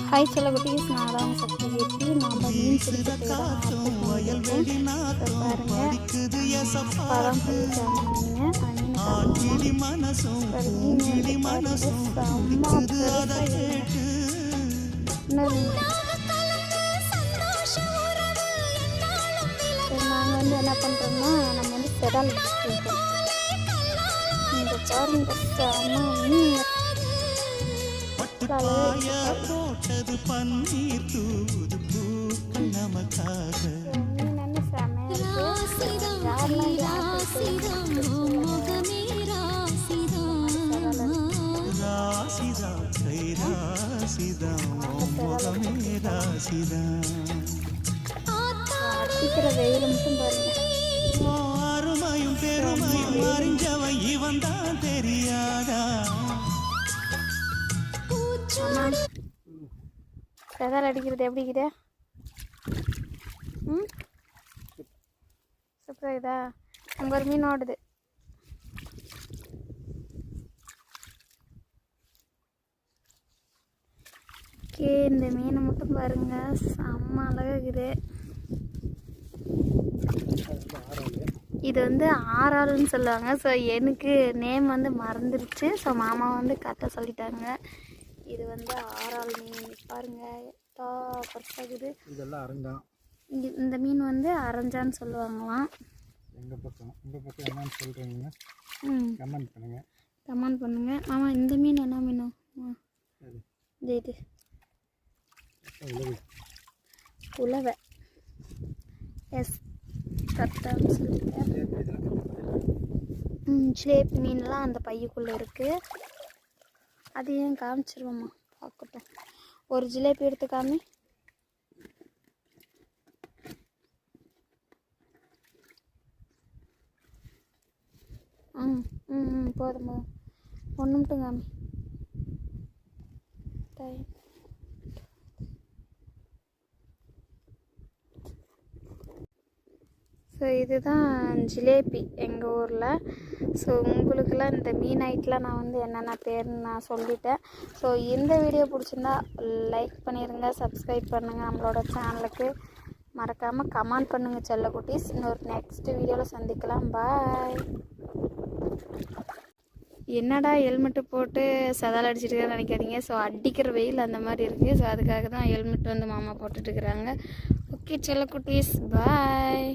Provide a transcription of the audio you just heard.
Hi சொல்ல குட்டீஸ், நான் தான் சக்தி கீர்த்தி. நாம் மீன் பிடிச்சிட்டு பாருங்க பழம் பிடிச்சாங்க நாங்கள் வந்து என்ன பண்ணுறோம்னா நம்ம வந்து செடால் வச்சுருக்கோம். இந்த பாருங்க மீன் போட்டது பன்னீர் தூது பூக்கள் நமக்காக. வெயில் மட்டும் பாருங்க. அருமையும் பெருமையும் அறிஞ்சவன் இவன் தான் தெரியாதா. செதால் அடிக்கிறது எப்படிக்குதே? சூப்பராக இதா. அங்கே ஒரு மீன் ஓடுது. ஓகே, இந்த மீனை மட்டும் பாருங்க, செம்ம அழகாகுது. இது வந்து ஆறாளுன்னு சொல்லுவாங்க. ஸோ எனக்கு நேம் வந்து மறந்துடுச்சு. ஸோ மாமா வந்து கரெக்டாக சொல்லிட்டாங்க. இது வந்து ஆறாள் மீன் பாருங்க, பெருசாகுது. இதெல்லாம் அரஞ்சா. இந்த மீன் வந்து அரஞ்சான்னு சொல்லுவாங்களாம். எங்கள் பக்கம் என்னன்னு சொல்கிறீங்க? கமெண்ட் பண்ணுங்க. மாமா இந்த மீன் என்ன மீனும்? இது உலவை. எஸ், கரெக்டாக சொல்லிட்டேன். ஜிலேபி மீன்லாம் அந்த பையக்குள்ளே இருக்குது. அது ஏன் காமிச்சிருவோம்மா, பார்க்கட்டும். ஒரு ஜிலேபி எடுத்து காமி. போதும் ஒன்று மட்டும் காமி. ஸோ இதுதான் ஜிலேபி எங்கள் ஊரில். ஸோ உங்களுக்கெல்லாம் இந்த மீன் ஐட்டெலாம் நான் வந்து என்னென்ன பேர்னு நான் சொல்லிட்டேன். ஸோ இந்த வீடியோ பிடிச்சிருந்தா லைக் பண்ணிடுங்க, சப்ஸ்கிரைப் பண்ணுங்கள் நம்மளோட சேனலுக்கு. மறக்காமல் கமெண்ட் பண்ணுங்கள் செல்ல குட்டீஸ். இன்னொரு நெக்ஸ்ட் வீடியோவில் சந்திக்கலாம். பாய். என்னடா ஹெல்மெட்டு போட்டு சதால் அடிச்சிட்டு நினைக்காதீங்க. ஸோ அடிக்கிற வெயில் அந்த மாதிரி இருக்குது. ஸோ அதுக்காக தான் ஹெல்மெட் வந்து மாமா போட்டுட்ருக்குறாங்க. ஓகே செல்ல குட்டீஸ், பாய்.